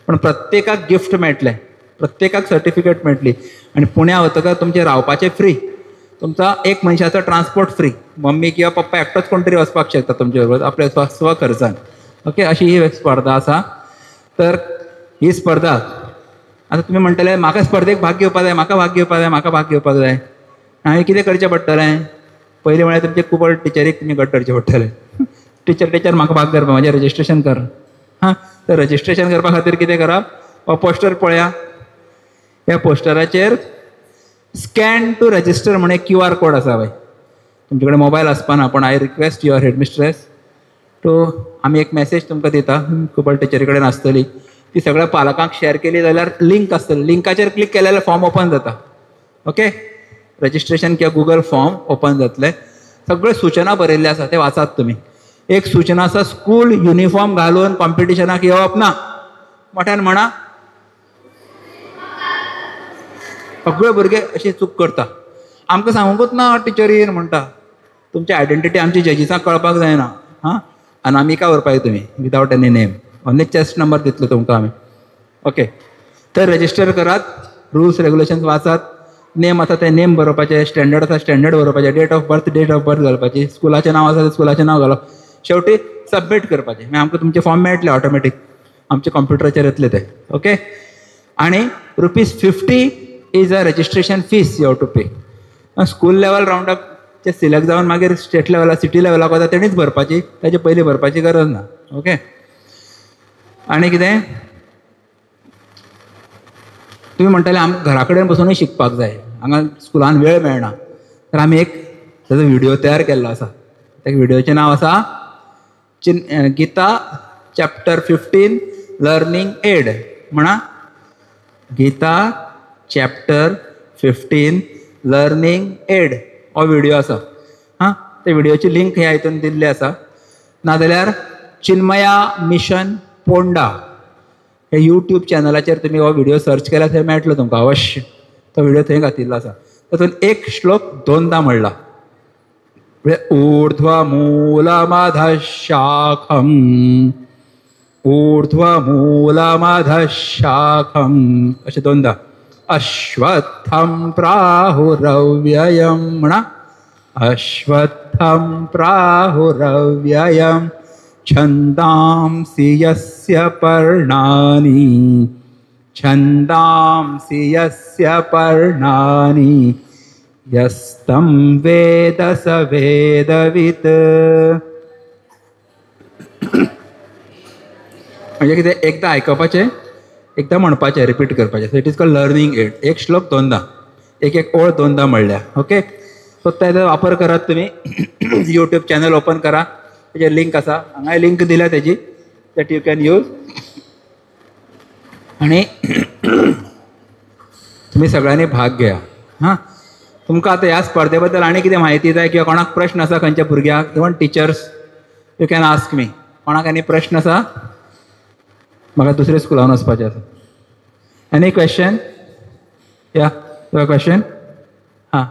Speaker 1: पण प्रत्येकाक गिफ्ट मेळटले प्रत्येकाक सर्टिफिकेट मेळटली. आणि पुण्या वतकच तुमचे रावपाचें फ्री. तुमचा एक मनशाचो ट्रान्सपोर्ट फ्री. मम्मी किंवा पप्पा एकटोच कोण तरी वचपाक शकता तुमचे बरोबर आपल्या स्व खर्चान. ओके. अशी ही स्पर्धा आसा. तर ही स्पर्धा आता तुम्ही म्हणटले म्हाका स्पर्धेक भाग घेवपाक जाय म्हाका भाग घेवपाक जाय. हांवें कितें करचें पडटलें पयलीं म्हळ्यार तुमचे खूब टिचरीक तुमी घट धरचें पडटलें. टीचर म्हाका भाग धरपा म्हाजें रजिस्ट्रेशन कर. हां तर रजिस्ट्रेशन करपा खातीर कितें करप हो पोस्टर पळया. ह्या पोस्टराचेर स्कॅन टू रजिस्टर म्हणून एक QR कोड आसा पळय. तुमचे कडेन मोबायल आसपाना पण I request your headmistress to आमी एक मेसेज तुमकां दिता खूब टिचरी कडेन आसतली ती सगळ्या पालकांक शेअर केली जाल्यार लिंक आसतली. लिंकाचेर क्लिक केले जाल्यार फॉर्म ओपन जाता. ओके. रजिस्ट्रेशन किंवा गुगल फॉर्म ओपन जातले. सगळे सूचना बरयल्ले आसा ते वाचात तुमी. एक सूचना आसा स्कूल युनिफॉर्म घालून कॉम्पिटिशनाक येवप ना. मोठ्यान म्हणा. सगळे भुरगे अशी चूक करता. आमकां सांगूंकूच ना टिचरीन म्हणटा. तुमची आयडेंटिटी आमची जजीसांक कळपाक जायना हां अनामिका व्हरपाक तुमी without any name only chest number दितलो तुमकां आमी ओके तर रजिस्टर करात रुल्स रेग्युलेशन्स वाचात नेम आसा ते नेम बरोवपाचे स्टँडर्ड आसा स्टँडर्ड बरोवपाचे डेट ऑफ बर्थ घालपाची स्कुलाचें नांव आसा ते स्कुलाचें नांव घालप शेवटी सबमीट करपाचें मागीर आमकां तुमचे फॉर्म मेळटले ऑटोमॅटीक आमचे कॉम्प्युटराचेर येतले ते ओके आणि ₹50 is a registration fees you have to pay school level round up ते सिलेक्ट जावन मागीर स्टेट लेवलाक सिटी लेवलाक वता तेणीच भरपाची ताचे पयलीं भरपाची गरज ना ओके आनी कितें तुम्ही म्हणटाले आमकां घरा कडेन बसूनय शिकपाक जाय हांगा स्कुलान वेळ मेळना तर आमी एक ताजो व्हिडिओ तयार केल्लो आसा त्या व्हिडिओचें नांव आसा गीता चॅप्टर 15 लर्निंग एड म्हणा गीता चॅप्टर 15 लर्निंग एड हो व्हिडिओ आसा हां त्या व्हिडिओची लिंक ह्या हितून दिल्ली आसा नाजाल्यार चिन्मया मिशन पोंडा हे यूट्यूब चॅनलाचेर तुमी हो व्हिडिओ सर्च केल्यार थंय मेळटलो तुमकां अवश्य तो व्हिडिओ थंय घातिल्लो आसा तातूंत एक श्लोक 2दा म्हणला ऊर्ध्वमूलमधः शाखम् ऊर्ध्वमूलमधः शाखम् अशें 2दा अश्वत्थं प्राहुरव्ययं म्हणा अश्वत्थं प्राहुरव्ययं छन्दांसि यस्य पर्णानि छन्दांसि यस्य पर्णानि यस्तं वेद स वेदवित् म्हणजे कितें एकदां आयकपाचें एकदां म्हणपाचें रिपीट करपाचें so it is called learning aid एक श्लोक 2दा एक ओळ 2दा म्हणल्या ओके सो तेजो वापर करात तुमी यूट्यूब चॅनल ओपन करा तेजेर लिंक आसा हांगा लिंक दिल्या तेजी दॅट यू कॅन यूज आनी तुमी सगळ्यांनी भाग घेया हां तुमकां आतां ह्या स्पर्धे बद्दल आनी कितें म्हायती जाय किंवा कोणाक प्रश्न आसा खंयच्या भुरग्याक even teachers you can ask me कोणाक आनी प्रश्न आसा म्हाका दुसऱ्या स्कुलान वचपाचें आसा एनी क्वेश्चन या युअर क्वेश्चन हां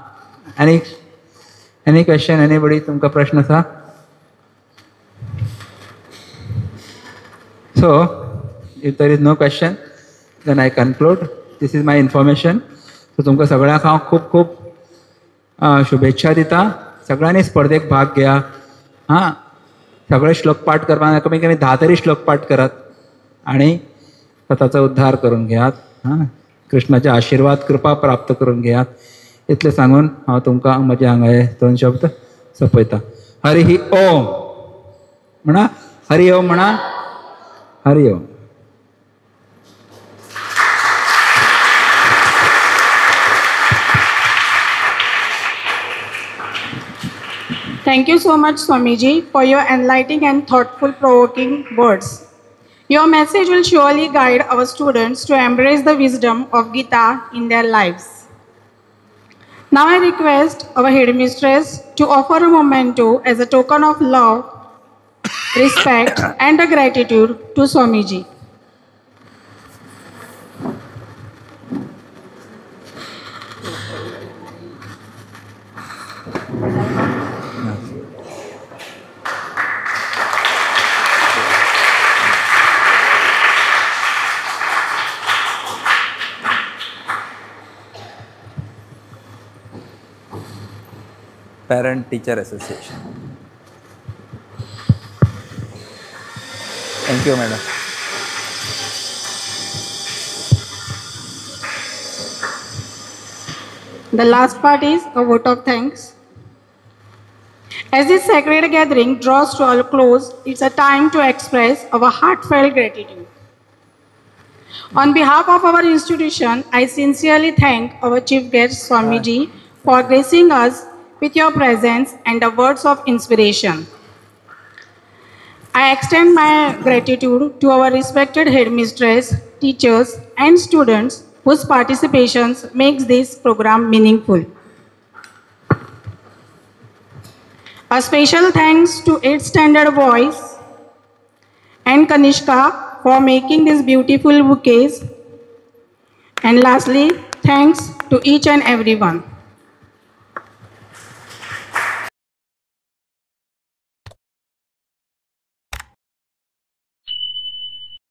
Speaker 1: एनी क्वेश्चन एनीबडी तुमकां प्रश्न आसा So, if there is no question, then I conclude. This is my information. So, तुमकां सगळ्यांक हांव खूब खूब शुभेच्छा दिता सगळ्यांनी स्पर्धेक भाग घेया हां सगळे श्लोक पाठ करपाक कमी कमी 10 तरी श्लोक पाठ करात आणि स्वताचो उद्धार करून घेयात हां कृष्णाचे आशीर्वाद कृपा प्राप्त करून घेयात इतलें सांगून हांव तुमकां म्हजे हांगा हे 2 शब्द सोंपयता हरी ओम म्हणा हरी ओम म्हणा हरि ओम
Speaker 2: Thank you so much, Swamiji, for your enlightening and thoughtful provoking words. Your message will surely guide our students to embrace the wisdom of Gita in their lives. Now I request our headmistress to offer a memento as a token of love, respect and a gratitude to Swamiji.
Speaker 1: Parent Teacher Association. Thank you, madam.
Speaker 2: The last part is a vote of thanks. As this sacred gathering draws to a close, it's a time to express our heartfelt gratitude. On behalf of our institution, I sincerely thank our chief guest Swamiji for gracing us with your presence and the words of inspiration. I extend my gratitude to our respected headmistress, teachers, and students whose participation makes this program meaningful. A special thanks to 8th standard boys and Kanishka for making these beautiful bouquets. And lastly, thanks to each and everyone.